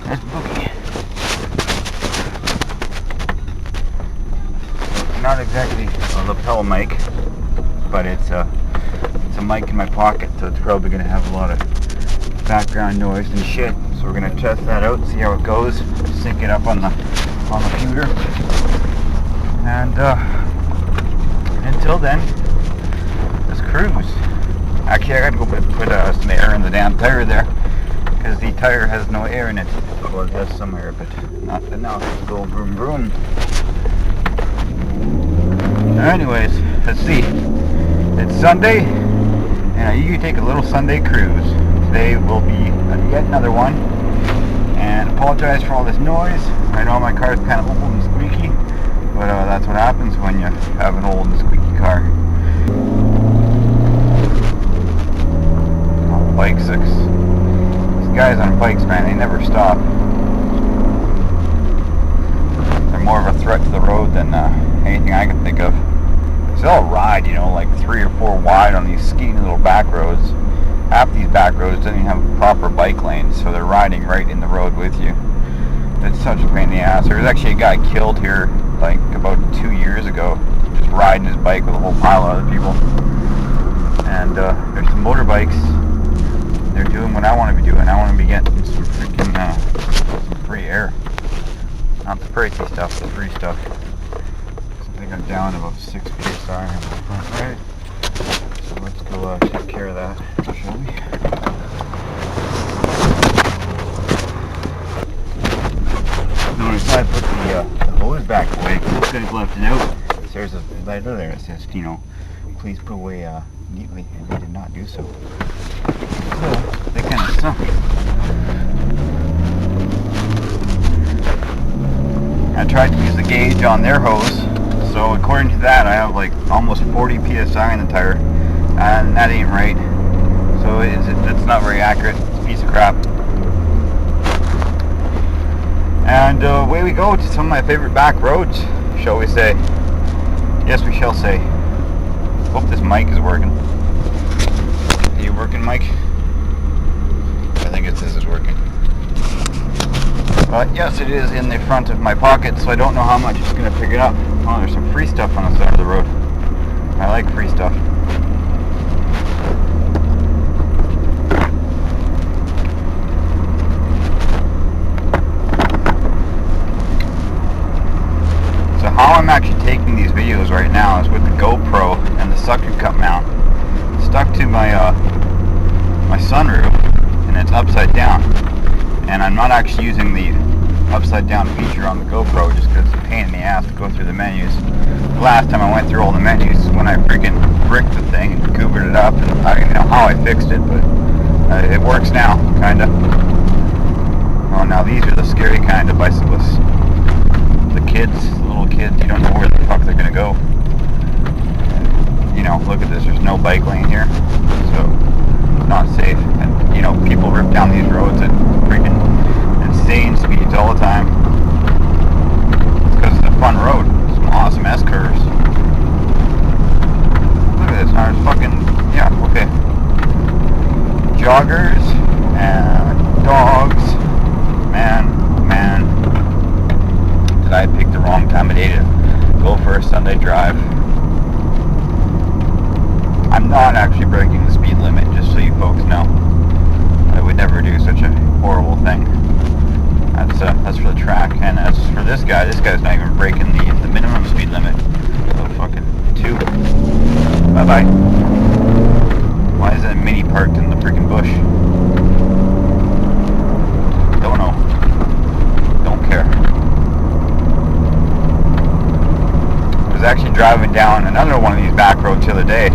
That's Boogie. Not exactly a lapel mic, but it's a mic in my pocket, so it's probably going to have a lot of background noise and shit. So we're going to test that out, see how it goes, sync it up on the computer, and until then, let's cruise. Actually, I got to go put some air in the damn tire there, because the tire has no air in it. Well, it has some air, but not enough to go vroom vroom. Anyways, let's see. It's Sunday, and you can take a little Sunday cruise. Today will be yet another one. And apologize for all this noise. I know my car's kind of old and squeaky, but that's what happens when you have an old and squeaky car. Oh, bikes, these guys on bikes, man, they never stop. They're more of a threat to the road than anything I can think of. They'll ride, you know, like 3 or 4 wide on these skinny little back roads. Half these back roads don't even have proper bike lanes, so they're riding right in the road with you. It's such a pain in the ass. There was actually a guy killed here like about 2 years ago, just riding his bike with a whole pile of other people. And there's some motorbikes. They're doing what I want to be doing. I want to be getting some freaking some free air. Not the pricey stuff, the free stuff. I think I'm down about 6 PSI. Alright. So let's go take care of that, shall we? Notice I put the hose back away because this guy's left it out. There's a letter there that says, you know, please put away neatly, and they did not do so. So, they kind of suck. I tried to use the gauge on their hose. So according to that, I have like almost 40 PSI in the tire, and that ain't right. So it's not very accurate. It's a piece of crap. And away we go to some of my favorite back roads, shall we say? Yes, we shall say. Hope this mic is working. Are you working, Mike? I think this is working. But yes, it is in the front of my pocket, so I don't know how much it's going to pick it up. Oh, there's some free stuff on the side of the road. I like free stuff. So how I'm actually taking these videos right now is with the GoPro and the suction cup mount stuck to my my sunroof, and it's upside down. And I'm not actually using the upside down feature on the GoPro just because it's a pain in the ass to go through the menus. The last time I went through all the menus when I freaking bricked the thing and goobered it up, and I don't even know how I fixed it, but it works now, kinda. Oh, now these are the scary kind of bicyclists. The little kids, you don't know where the fuck they're gonna go. And, you know, look at this, there's no bike lane here, so not safe. And, you know, people rip down these roads at freaking insane speeds all the time. It's because it's a fun road. Some awesome S-curves. Look at this, now there's fucking, yeah, okay. Joggers and dogs. Man. Did I pick the wrong time of day to go for a Sunday drive? I'm not actually breaking the speed limit, just so you folks know. I would never do such a horrible thing. That's for the track, and as for this guy's not even breaking the minimum speed limit. So fucking 2. Bye bye. Why is that Mini parked in the freaking bush? Don't know. Don't care. I was actually driving down another one of these back roads the other day.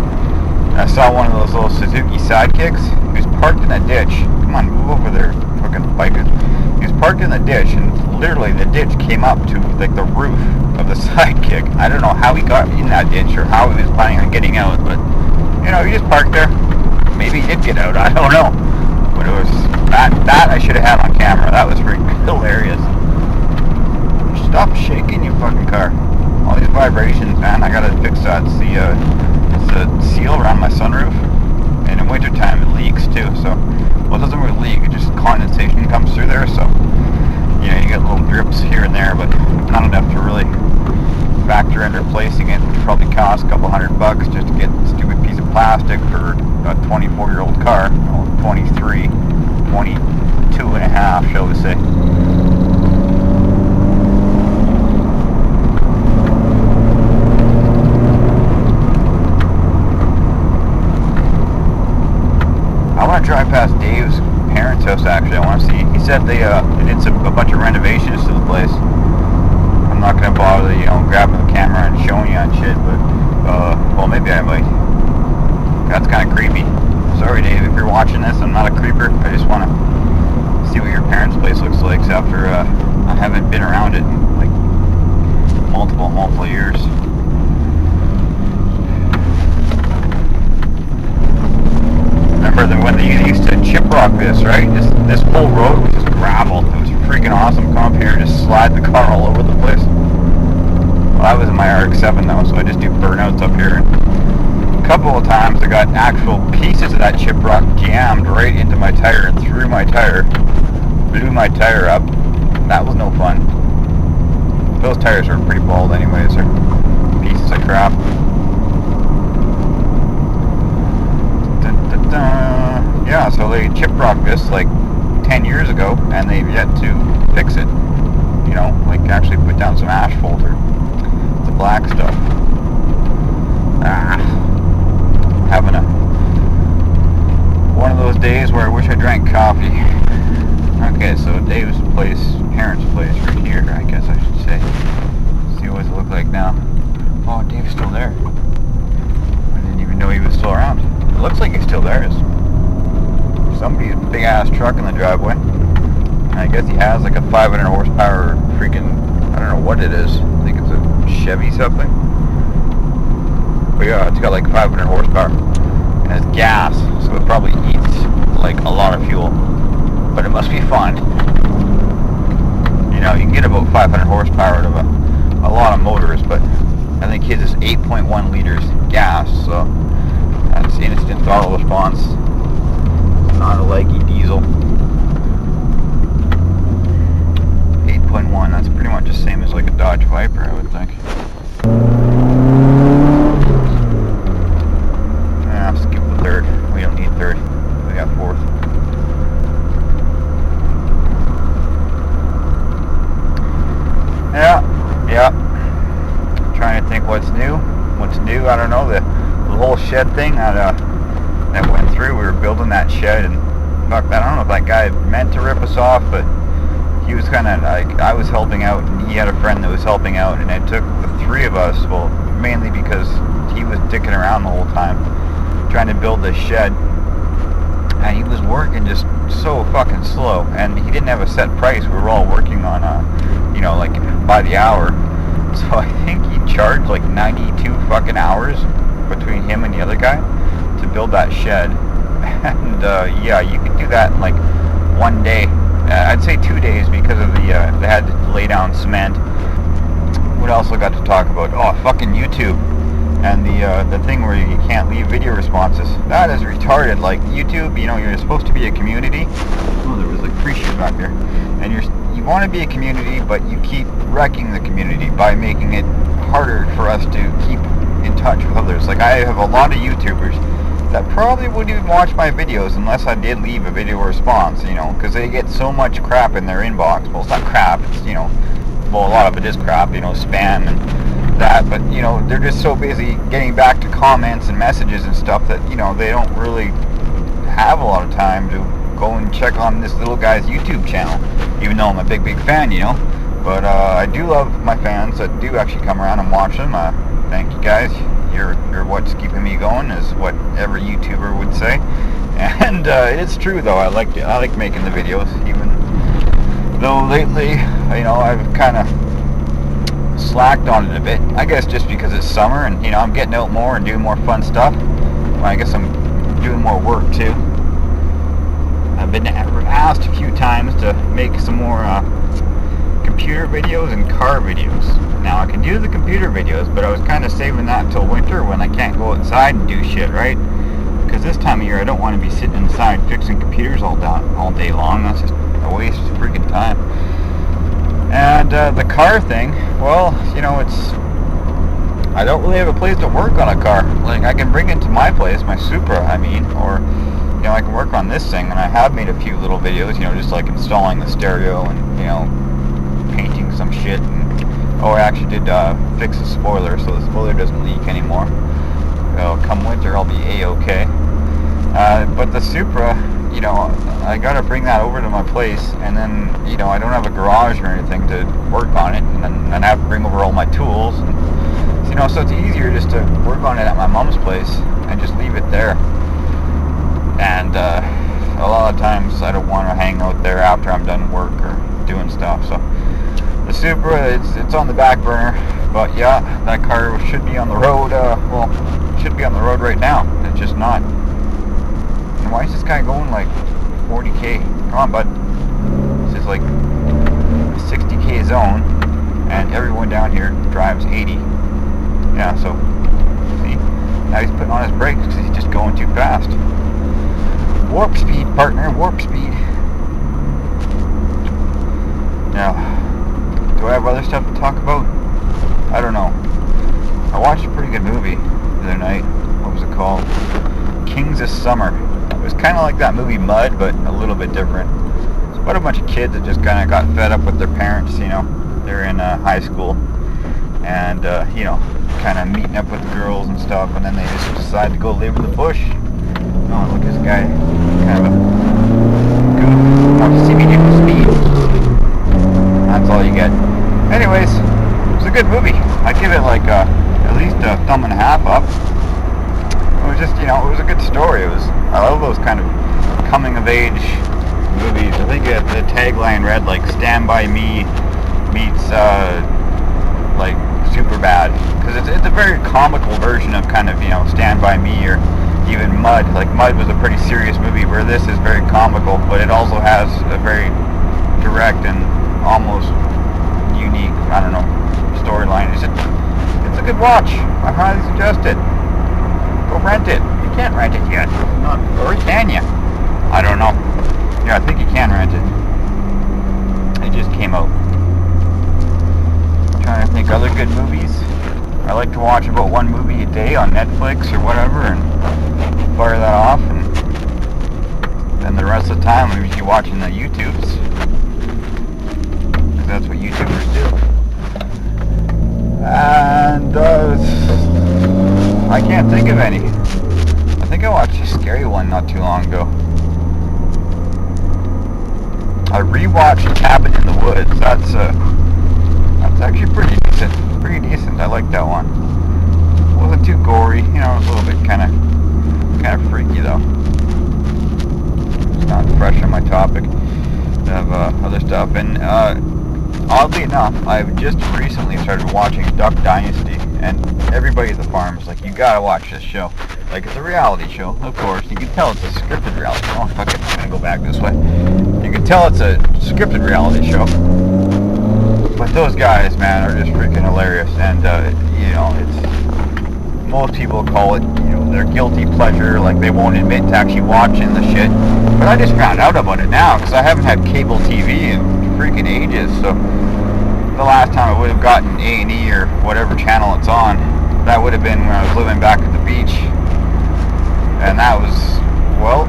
I saw one of those little Suzuki sidekicks. He was parked in a ditch. Come on, move over there, fucking bikers. He was parked in the ditch, and literally the ditch came up to like the roof of the sidekick. I don't know how he got in that ditch or how he was planning on getting out, but you know, he just parked there. Maybe he did get out, I don't know. But it was that I should have had on camera. That was freaking hilarious. Stop shaking your fucking car. All these vibrations, man. I gotta fix that. It's the seal around my sunroof, and in wintertime it leaks too. So, well, it doesn't really leak. It just condensation comes through there. So, fantastic for a 24-year-old car. Well, 23, 22 and a half, shall we say. I want to drive past Dave's parents' house, actually. I want to see. He said they did a bunch of renovations to the place. I'm not going to bother, grabbing the camera and showing you on shit, but, well, maybe I might. That's kind of creepy. Sorry, Dave, if you're watching this, I'm not a creeper. I just want to see what your parents' place looks like after I haven't been around it in, like, multiple years. Remember when they used to chiprock this, right? This whole road was just gravel. It was freaking awesome. Come up here and just slide the car all over the place. Well, I was in my RX-7 though, so I just do burnouts up here. A couple of times I got actual pieces of that chiprock jammed right into my tire and through my tire. Blew my tire up. That was no fun. Those tires are pretty bald anyways. They're pieces of crap. Yeah, so they chiprocked this like 10 years ago, and they've yet to fix it. Like actually put down some asphalt or the black stuff. Having one of those days where I wish I drank coffee. Okay, so Dave's place, parents' place, right here, I guess I should say. See what it look like now. Oh, Dave's still there. I didn't even know he was still around. It looks like he's still there. Somebody's big ass truck in the driveway. And I guess he has like a 500 horsepower freaking, I don't know what it is. I think it's a Chevy something. But yeah, it's got like 500 horsepower. And it's gas, so it probably eats like a lot of fuel. But it must be fun. You can get about 500 horsepower out of a lot of motors, but I think his is 8.1 liters gas, so that's instant throttle response. Not a leggy diesel. 8.1, that's pretty much the same as like a Dodge Viper, I would think. Yeah, skip the third. We don't need third. We got fourth. Yeah. Trying to think what's new. I don't know. The whole shed thing that went through. We were building that shed, and fuck, I don't know if that guy meant to rip us off, but he was kind of like, I was helping out, and he had a friend that was helping out, and it took the three of us, well, mainly because he was dicking around the whole time, trying to build this shed, and he was working just so fucking slow, and he didn't have a set price. We were all working on, like by the hour, so I think he charged like 92 fucking hours between him and the other guy to build that shed. And yeah, you could do that in like one day. I'd say 2 days because of they had to lay down cement. What else I got to talk about? Oh, fucking YouTube and the thing where you can't leave video responses. That is retarded. Like YouTube, you're supposed to be a community. Oh, there was like free shit back there. And you want to be a community, but you keep wrecking the community by making it harder for us to keep in touch with others. Like I have a lot of YouTubers that probably wouldn't even watch my videos unless I did leave a video response, because they get so much crap in their inbox. Well, it's not crap, it's, well, a lot of it is crap, spam and that, but, they're just so busy getting back to comments and messages and stuff that, they don't really have a lot of time to go and check on this little guy's YouTube channel, even though I'm a big fan, but I do love my fans that do actually come around and watch them. Thank you guys. You're what's keeping me going, is what every YouTuber would say. And it's true though. I like making the videos, even though lately, I've kind of slacked on it a bit. I guess just because it's summer and I'm getting out more and doing more fun stuff. Well, I guess I'm doing more work too. I've been asked a few times to make some more computer videos and car videos. Now I can do the computer videos, but I was kind of saving that until winter when I can't go outside and do shit, right? Because this time of year I don't want to be sitting inside fixing computers all day long. That's just a waste of freaking time. And the car thing, well, I don't really have a place to work on a car. Like, I can bring it to my place, my Supra, I mean, or, you know, I can work on this thing, and I have made a few little videos, you know, just like installing the stereo and, you know, painting some shit, and, oh, I actually did fix the spoiler, so the spoiler doesn't leak anymore. So, come winter, I'll be A-okay. But the Supra, you know, I gotta bring that over to my place, and then, you know, I don't have a garage or anything to work on it, and then I have to bring over all my tools, and, you know, so it's easier just to work on it at my mom's place and just leave it there. And a lot of times I don't want to hang out there after I'm done work or doing stuff. So the Supra, it's on the back burner, but yeah, that car should be on the road. Well, it should be on the road right now. It's just not. And why is this guy going like 40k? Come on, bud. This is like a 60k zone, and everyone down here drives 80. Yeah, so, see, now he's putting on his brakes because he's just going too fast. Warp speed, partner, warp speed. Now, do I have other stuff to talk about? I don't know. I watched a pretty good movie the other night. What was it called? Kings of Summer. It was kind of like that movie Mud, but a little bit different. It's about a bunch of kids that just kind of got fed up with their parents, you know. They're in high school. And, you know, kind of meeting up with girls and stuff, and then they just decide to go live in the bush. Oh, look at this guy. Kind of a goof. Oh, you see me do speed. That's all you get. Anyways, it was a good movie. I'd give it like at least a thumb and a half up. It was just, you know, it was a good story. I love those kind of coming of age movies. I think the tagline read like Stand By Me meets like Superbad, because it's a very comical version of kind of, you know, Stand By Me, or even Mud. Like Mud was a pretty serious movie, where this is very comical, but it also has a very direct and almost unique, I don't know, storyline. It's a good watch. I highly suggest it. Go rent it. You can't rent it yet. Not, or can you? I don't know. Yeah, I think you can rent it. It just came out. Trying to think other good movies. I like to watch about one movie a day on Netflix or whatever, and fire that off, and then the rest of the time I'm usually watching the YouTubes, because that's what YouTubers do. And I can't think of any. I think I watched a scary one not too long ago. I rewatched Cabin in the Woods. That's actually pretty decent. Pretty decent. I like that one. It wasn't too gory, you know, a little bit kind of freaky though. It's not fresh on my topic of other stuff. And oddly enough, I've just recently started watching Duck Dynasty, and everybody at the farm is like, you gotta watch this show. Like, it's a reality show, of course. You can tell it's a scripted reality show. Oh, fuck it, I'm gonna go back this way. You can tell it's a scripted reality show. But those guys, man, are just freaking hilarious, and you know, it's, most people call it, you know, their guilty pleasure, like they won't admit to actually watching the shit. But I just found out about it now, because I haven't had cable TV in freaking ages. So the last time I would have gotten A&E or whatever channel it's on, that would have been when I was living back at the beach, and that was, well,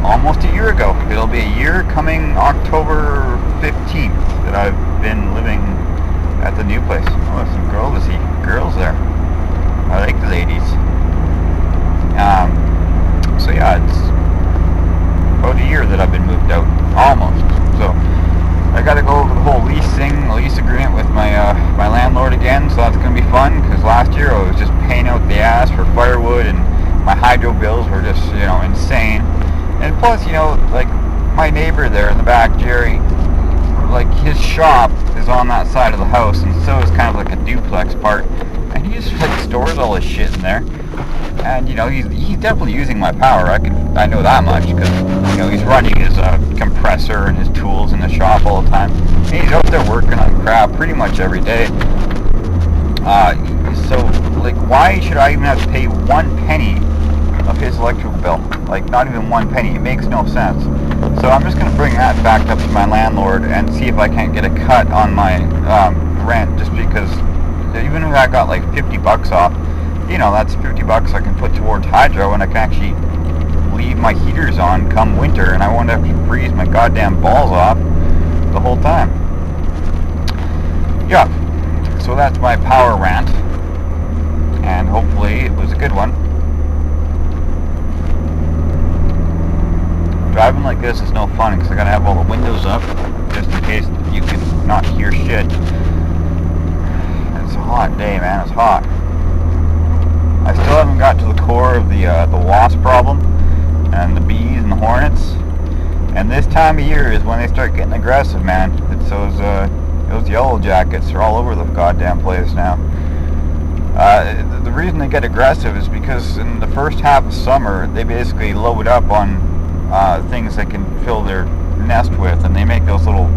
almost a year ago. It'll be a year coming October 15th that I've been living at the new place. Oh, there's some girls there. I like the ladies. So yeah, it's about a year that I've been moved out, almost. So I got to go over the whole lease agreement with my my landlord again. So that's gonna be fun, because last year I was just paying out the ass for firewood, and my hydro bills were just, you know, insane. And plus, you know, like my neighbor there in the back, Jerry, like his shop is on that side of the house, and so is kind of like a duplex part, and he just like stores all his shit in there. And you know, he's definitely using my power. I know that much, because you know, he's running his compressor and his tools in the shop all the time. And he's out there working on crap pretty much every day. So like, why should I even have to pay 1 penny of his electrical bill? Like, not even 1 penny. It makes no sense. So I'm just going to bring that back up to my landlord and see if I can't get a cut on my rent, just because even if I got like 50 bucks off, you know, that's 50 bucks I can put towards hydro, and I can actually leave my heaters on come winter, and I won't have to freeze my goddamn balls off the whole time. Yeah, so that's my power rant, and hopefully it was a good one. Driving like this is no fun because I gotta have all the windows up just in case you can not hear shit. It's a hot day, man. It's hot. I still haven't got to the core of the wasp problem and the bees and the hornets. And this time of year is when they start getting aggressive, man. It's those yellow jackets are all over the goddamn place now. The reason they get aggressive is because in the first half of summer they basically load up on things they can fill their nest with, and they make those little,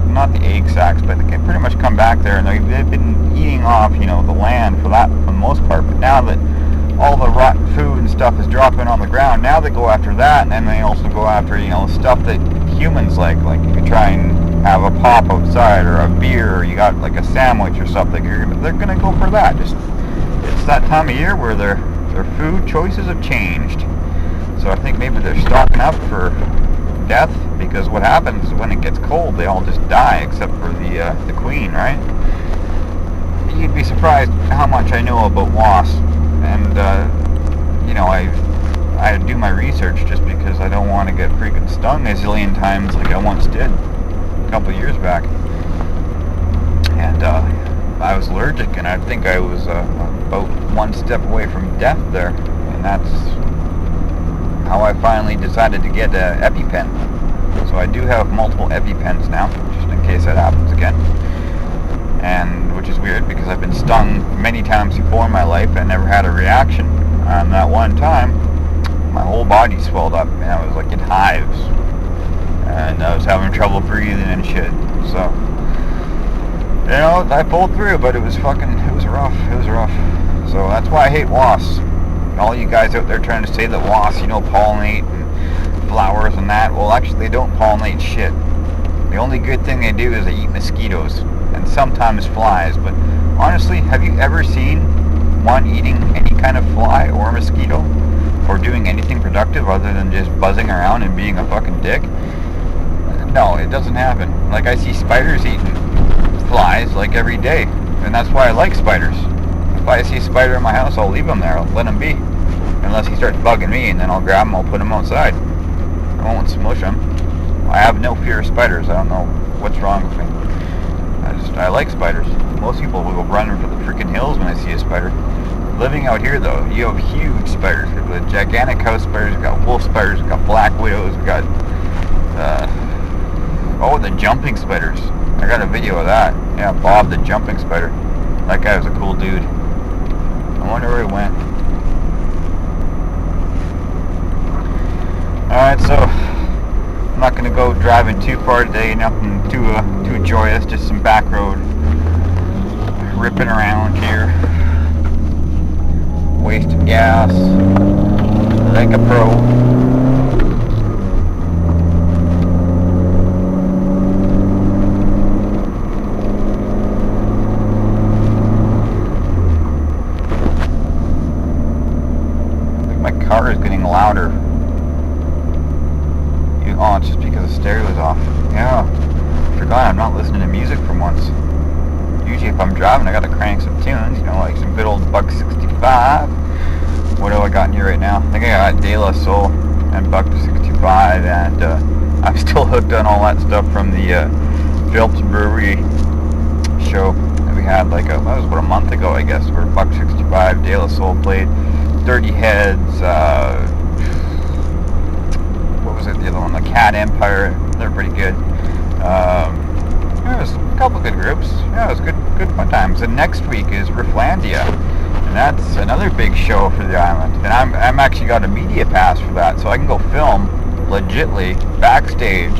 not the egg sacs, but they can pretty much come back there, and they've been eating off, you know, the land for that for the most part. But now that all the rotten food and stuff is dropping on the ground, now they go after that, and then they also go after, you know, stuff that humans like you can try and have a pop outside, or a beer, or you got like a sandwich or something. They're gonna go for that. Just, it's that time of year where their food choices have changed. So I think maybe they're stocking up for death, because what happens is when it gets cold, they all just die except for the queen, right? You'd be surprised how much I know about wasps, and you know, I do my research just because I don't want to get freaking stung a zillion times like I once did a couple of years back. And I was allergic, and I think I was about one step away from death there, and that's how I finally decided to get an EpiPen. So I do have multiple EpiPens now, just in case that happens again. And which is weird because I've been stung many times before in my life and never had a reaction. And that one time, my whole body swelled up, and I was like in hives, and I was having trouble breathing and shit. So, you know, I pulled through, but it was rough. It was rough. So that's why I hate wasps. All you guys out there trying to say that wasps, you know, pollinate and flowers and that, well, actually they don't pollinate shit. The only good thing they do is they eat mosquitoes and sometimes flies. But honestly, have you ever seen one eating any kind of fly or mosquito, or doing anything productive other than just buzzing around and being a fucking dick? No, it doesn't happen. Like, I see spiders eating flies like every day, and that's why I like spiders. If I see a spider in my house, I'll leave him there. I'll let him be. Unless he starts bugging me, and then I'll grab him, I'll put him outside. I won't smush him. I have no fear of spiders. I don't know what's wrong with me. I like spiders. Most people will go running for the freaking hills when they see a spider. Living out here, though, you have huge spiders. We've got gigantic house spiders, we've got wolf spiders, we've got black widows, we've got, the jumping spiders. I got a video of that. Yeah, Bob the jumping spider. That guy was a cool dude. I wonder where he went. Alright, so I'm not going to go driving too far today, nothing too joyous, just some back road ripping around here. Wasting gas like a pro. Car is getting louder. Oh, it's just because the stereo is off. Yeah, I forgot I'm not listening to music for once. Usually if I'm driving, I gotta crank some tunes, you know, like some good old Buck 65. What do I got in here right now? I think I got De La Soul and Buck 65, and I'm still hooked on all that stuff from the Phillips Brewery show that we had that was about a month ago, I guess, where Buck 65, De La Soul played. Dirty Heads, what was it, the other one, the Cat Empire, they're pretty good. There was a couple good groups. Yeah, it was good fun times. And next week is Rifflandia, and that's another big show for the island. And I'm actually got a media pass for that, so I can go film legitly backstage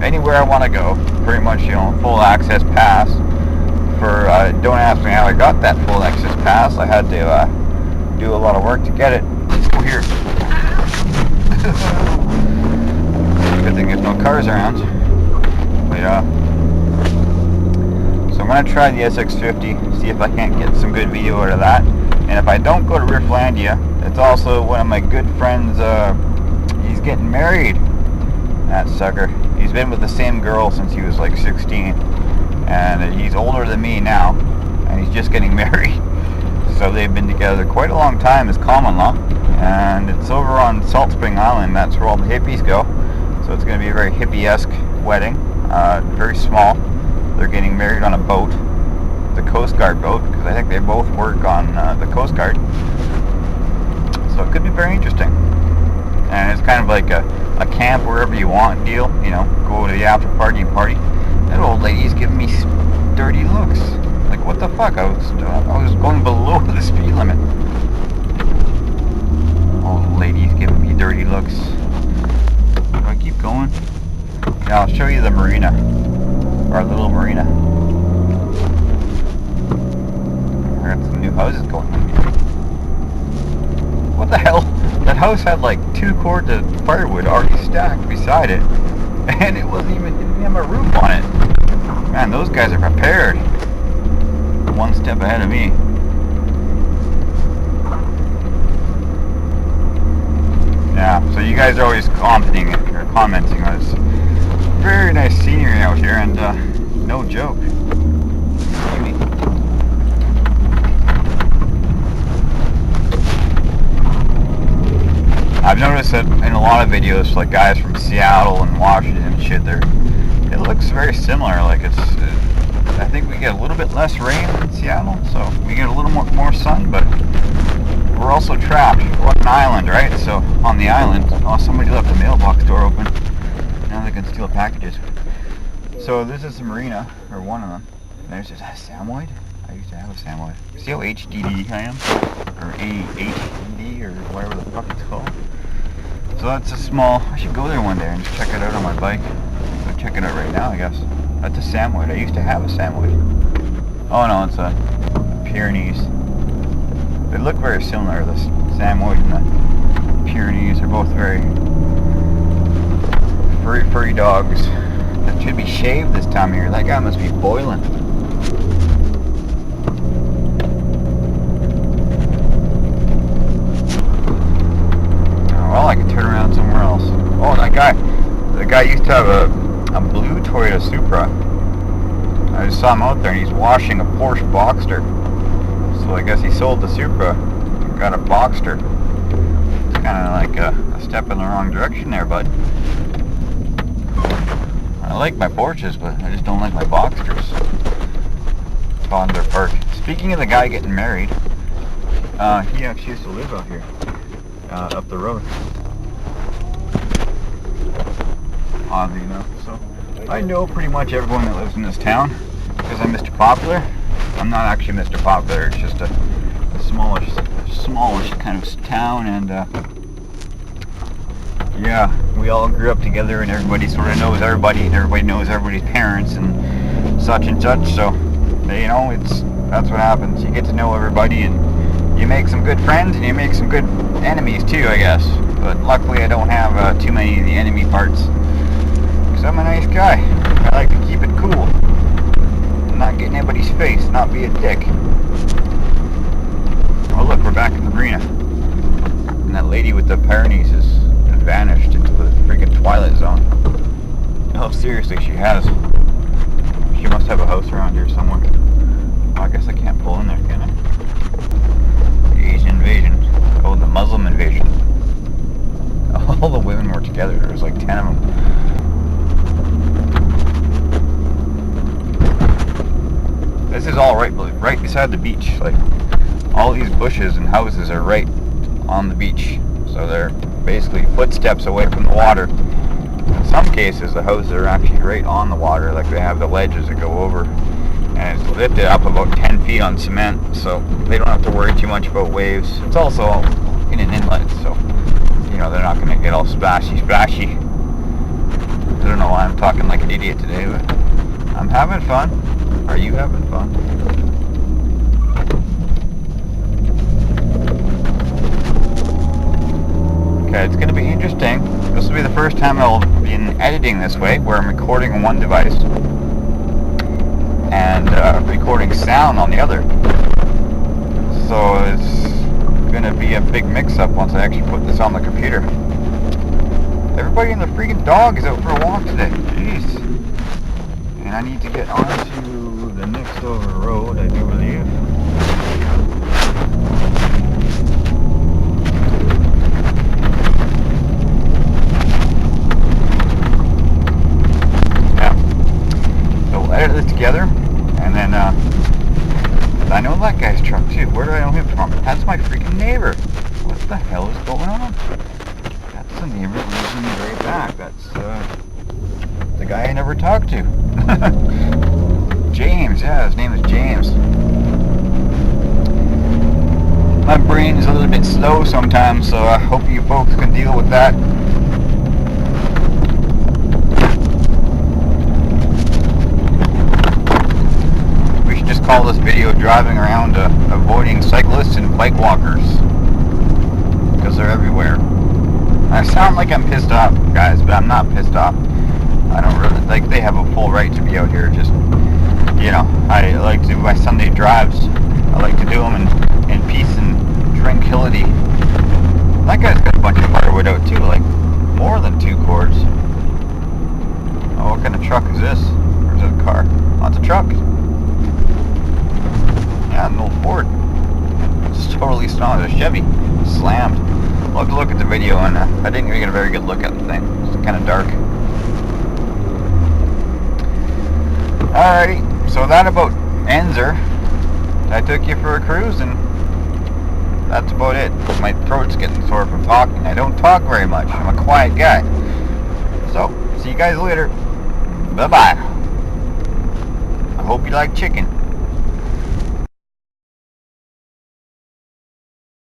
anywhere I want to go. Pretty much, you know, full access pass. For don't ask me how I got that full access pass. I had to do a lot of work to get it. Let's go here. Good thing there's no cars around. But so I'm want to try the SX50, see if I can't get some good video out of that. And if I don't go to Rifflandia, it's also one of my good friends, he's getting married. That sucker. He's been with the same girl since he was like 16. And he's older than me now. And he's just getting married. So they've been together quite a long time as common law. And it's over on Salt Spring Island. That's where all the hippies go. So it's going to be a very hippie-esque wedding. Very small. They're getting married on a boat. The Coast Guard boat. Because I think they both work on the Coast Guard. So it could be very interesting. And it's kind of like a camp wherever you want deal. You know, go to the after party and party. That old lady's giving me dirty looks. Like, what the fuck? I was going below the speed limit. Old lady's giving me dirty looks. Do I keep going? Yeah, I'll show you the marina. Our little marina. I got some new houses going on here. What the hell? That house had like 2 cords of firewood already stacked beside it. And it didn't have a roof on it. Man, those guys are prepared. One step ahead of me. Yeah, so you guys are always commenting on this very nice scenery out here, and no joke. I've noticed that in a lot of videos, like guys from Seattle and Washington and shit, it looks very similar. Like I think we get a little bit less rain in Seattle, so we get a little more sun, but we're also trapped. We're on an island, right? So on the island, oh, somebody left the mailbox door open. Now they can steal packages. So this is the marina, or one of them. There's a Samoyed. I used to have a Samoyed. See how HDD I am? Or AHD, or whatever the fuck it's called. So that's a small, I should go there one day and just check it out on my bike. I'll check it out right now, I guess. That's a Samoyed. I used to have a Samoyed. Oh no, it's a Pyrenees. They look very similar. The Samoyed and the Pyrenees are both very furry dogs that should be shaved this time of year. That guy must be boiling. Well, I can turn around somewhere else. Oh, the guy used to have a blue Toyota Supra. I just saw him out there and he's washing a Porsche Boxster. So I guess he sold the Supra and got a Boxster. It's kind of like a step in the wrong direction there, bud. I like my Porsches, but I just don't like my Boxsters. Toddler Park. Speaking of the guy getting married, he actually used to live out here. Up the road. Oddly enough, so I know pretty much everyone that lives in this town because I'm Mr. Popular. I'm not actually Mr. Popular, it's just a smallish kind of town, and yeah, we all grew up together and everybody sort of knows everybody and everybody knows everybody's parents and such, so you know, that's what happens. You get to know everybody and you make some good friends and you make some good enemies too, I guess. But luckily I don't have too many of the enemy parts. Because I'm a nice guy. I like to keep it cool. And not get in anybody's face, not be a dick. Oh look, we're back in the marina. And that lady with the Pyrenees has vanished into the freaking Twilight Zone. Oh, seriously, she has. She must have a house around here somewhere. Well, I guess I can't pull in there, can I? Asian invasion. Oh, the Muslim invasion. All the women were together. There was like 10 of them. This is all right beside the beach. Like, all these bushes and houses are right on the beach. So they're basically footsteps away from the water. In some cases, the houses are actually right on the water. Like, they have the ledges that go over. And it's lifted up about 10 feet on cement, so they don't have to worry too much about waves. It's also in an inlet, so, you know, they're not going to get all splashy. I don't know why I'm talking like an idiot today, but I'm having fun. Are you having fun? Okay, it's going to be interesting. This will be the first time I'll be editing this way, where I'm recording on one device. And sound on the other. So it's gonna be a big mix-up once I actually put this on the computer. Everybody and the freaking dog is out for a walk today. Jeez. And I need to get onto the next over road, I do believe. Edit it together, and then I know that guy's truck too. Where do I know him from? That's my freaking neighbor. What the hell is going on? That's the neighbor lives in the very back. That's the guy I never talked to. James, yeah, his name is James. My brain is a little bit slow sometimes, so I hope you folks can deal with that. Call this video driving around avoiding cyclists and bike walkers, because they're everywhere. I sound like I'm pissed off, guys, but I'm not pissed off. I don't really, like, they have a full right to be out here. Just, you know, I like to do my Sunday drives. I like to do them in peace and tranquility. That guy's got a bunch of firewood out too, like more than 2 cords. Oh, what kind of truck is this? Or is it a car? Oh, it's a truck. Yeah, an old Ford. It's totally strong. It's a Chevy. Slammed. I'll have to look at the video, and I didn't even get a very good look at the thing. It's kind of dark. Alrighty, so that about ends her. I took you for a cruise, and that's about it. My throat's getting sore from talking. I don't talk very much. I'm a quiet guy. So, see you guys later. Bye-bye. I hope you like chicken.